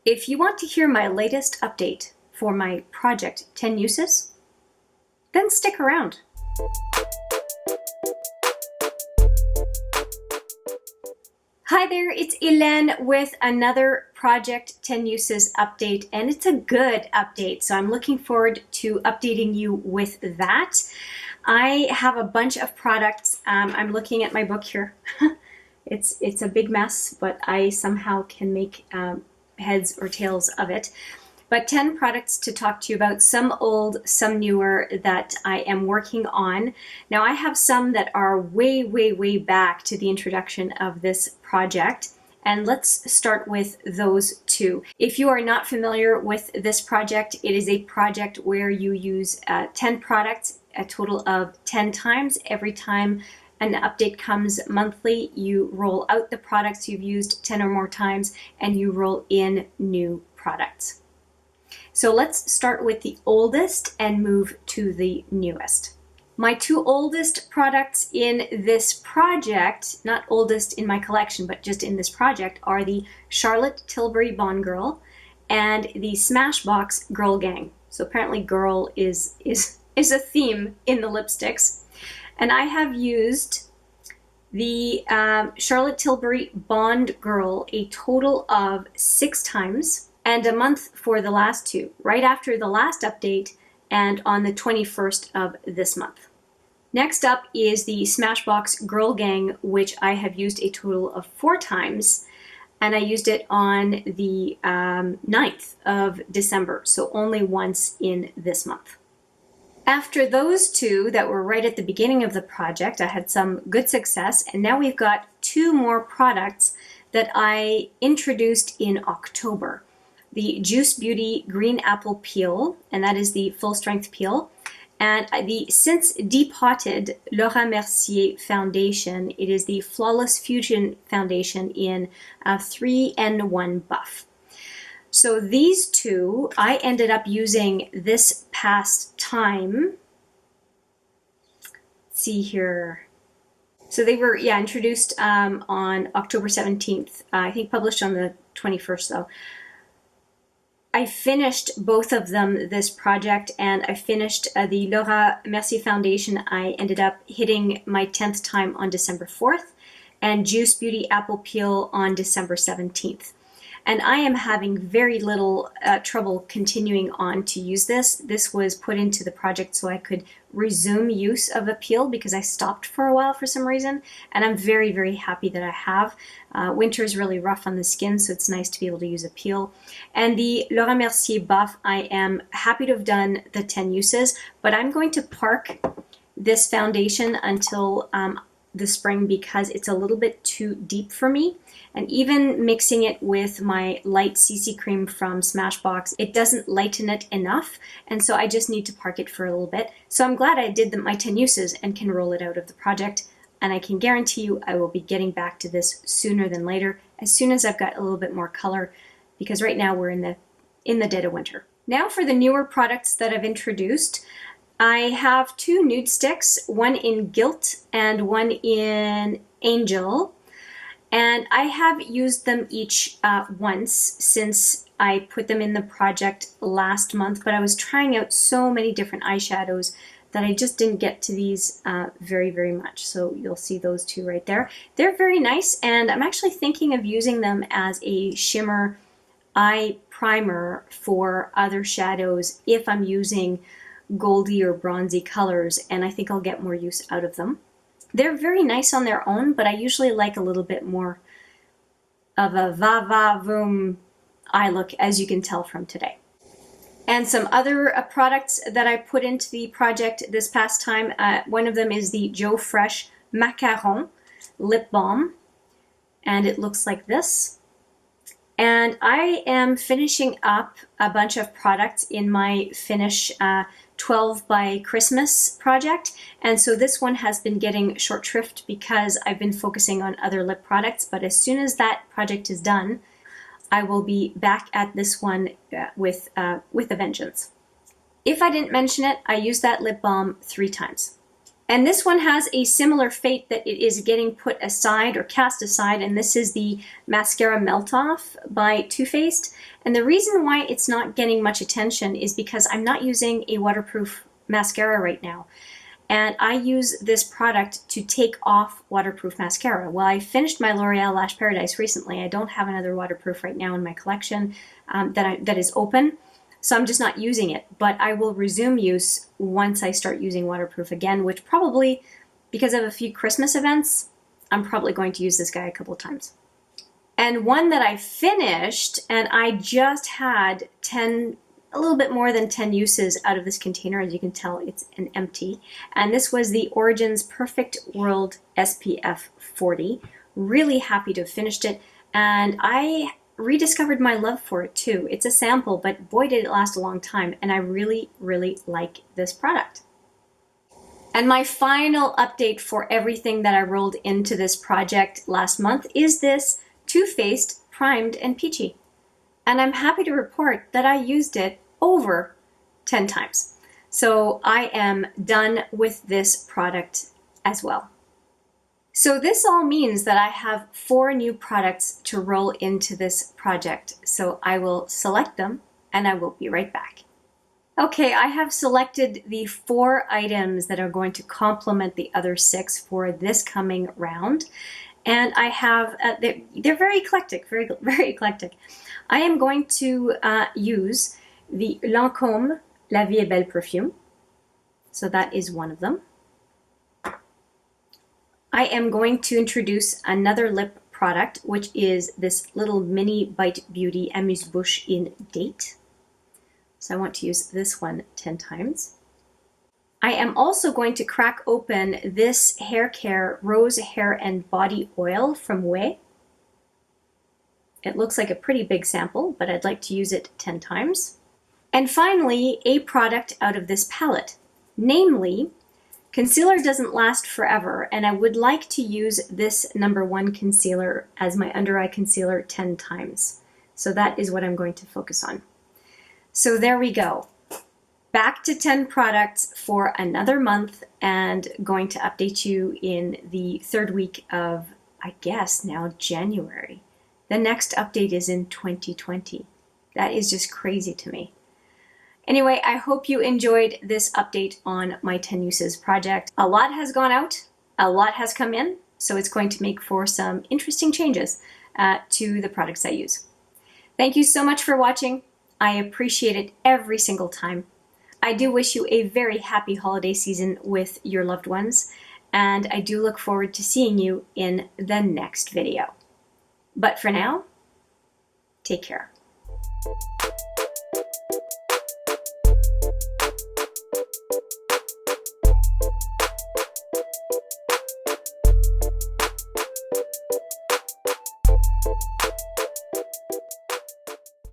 If you want to hear my latest update for my project 10 uses, then stick around. Hi there, it's Hélène with another Project 10 Uses update, and it's a good update, so I'm looking forward to updating you with that. I have a bunch of products. I'm looking at my book here. It's a big mess, but I somehow can make heads or tails of it. But 10 products to talk to you about, some old, some newer, that I am working on. Now I have some that are way back to the introduction of this project. And let's start with those two. If you are not familiar with this project, it is a project where you use 10 products, a total of 10 times. Every time an update comes monthly, you roll out the products you've used 10 or more times and you roll in new products. So let's start with the oldest and move to the newest. My two oldest products in this project, not oldest in my collection, but just in this project, are the Charlotte Tilbury Bond Girl and the Smashbox Girl Gang. So apparently girl is a theme in the lipsticks. And I have used the Charlotte Tilbury Bond Girl a total of 6 times, and a month for the last two, right after the last update and on the 21st of this month. Next up is the Smashbox Girl Gang, which I have used a total of 4 times, and I used it on the 9th of December, so only once in this month. After those two that were right at the beginning of the project, I had some good success, and now we've got 2 more products that I introduced in October. The Juice Beauty Green Apple Peel, and that is the full strength peel, and the since depotted Laura Mercier foundation. It is the Flawless Fusion foundation in 3-in-1 buff. So these two I ended up using this past time. Let's see here. So they were, introduced on October 17th. I think published on the 21st though. I finished both of them this project, and I finished the Laura Mercier foundation. I ended up hitting my 10th time on December 4th, and Juice Beauty Apple Peel on December 17th. And I am having very little trouble continuing on to use this. This was put into the project so I could resume use of a peel because I stopped for a while for some reason. And I'm very happy that I have. Winter is really rough on the skin, so it's nice to be able to use a peel. And the Laura Mercier Buff, I am happy to have done the 10 uses, but I'm going to park this foundation until the spring because it's a little bit too deep for me. And even mixing it with my light CC cream from Smashbox, it doesn't lighten it enough, and so I just need to park it for a little bit. So I'm glad I did my 10 uses and can roll it out of the project, and I can guarantee you I will be getting back to this sooner than later, as soon as I've got a little bit more color, because right now we're in the dead of winter. Now for the newer products that I've introduced. I have 2 nude sticks, one in Gilt and one in Angel. And I have used them each once since I put them in the project last month, but I was trying out so many different eyeshadows that I just didn't get to these very much. So you'll see those 2 right there. They're very nice, and I'm actually thinking of using them as a shimmer eye primer for other shadows if I'm using goldy or bronzy colors, and I think I'll get more use out of them. They're very nice on their own, but I usually like a little bit more of a va-va-voom eye look, as you can tell from today. And some other products that I put into the project this past time, one of them is the Joe Fresh Macaron Lip Balm, and it looks like this. And I am finishing up a bunch of products in my Finish 12 by Christmas project, and so this one has been getting short shrift because I've been focusing on other lip products, but as soon as that project is done, I will be back at this one with a vengeance. If I didn't mention it, I used that lip balm 3 times. And this one has a similar fate, that it is getting put aside or cast aside, and this is the Mascara Melt Off by Too Faced. And the reason why it's not getting much attention is because I'm not using a waterproof mascara right now. And I use this product to take off waterproof mascara. Well, I finished my L'Oreal Lash Paradise recently. I don't have another waterproof right now in my collection that is open. So I'm just not using it, but I will resume use once I start using waterproof again, which probably, because of a few Christmas events, I'm probably going to use this guy a couple times. And one that I finished, and I just had a little bit more than 10 uses out of this container. As you can tell, it's an empty. And this was the Origins Perfect World SPF 40. Really happy to have finished it. And I rediscovered my love for it too. It's a sample, but boy did it last a long time, and I really, really like this product. And my final update for everything that I rolled into this project last month is this Too Faced Primed and Peachy. And I'm happy to report that I used it over 10 times. So I am done with this product as well. So this all means that I have 4 new products to roll into this project. So I will select them and I will be right back. Okay, I have selected the 4 items that are going to complement the other 6 for this coming round. And I have, they're very eclectic, very, very eclectic. I am going to use the Lancôme La Vie est Belle perfume. So that is one of them. I am going to introduce another lip product, which is this little mini Bite Beauty Amuse-Bouche in Date. So I want to use this one 10 times. I am also going to crack open this Hair Care Rose Hair and Body Oil from Ouai. It looks like a pretty big sample, but I'd like to use it 10 times. And finally, a product out of this palette, namely, concealer doesn't last forever, and I would like to use this #1 concealer as my under eye concealer 10 times. So that is what I'm going to focus on. So there we go. Back to 10 products for another month, and going to update you in the 3rd week of, I guess now, January. The next update is in 2020. That is just crazy to me. Anyway, I hope you enjoyed this update on my 10 uses project. A lot has gone out, a lot has come in, so it's going to make for some interesting changes to the products I use. Thank you so much for watching. I appreciate it every single time. I do wish you a very happy holiday season with your loved ones, and I do look forward to seeing you in the next video. But for now, take care.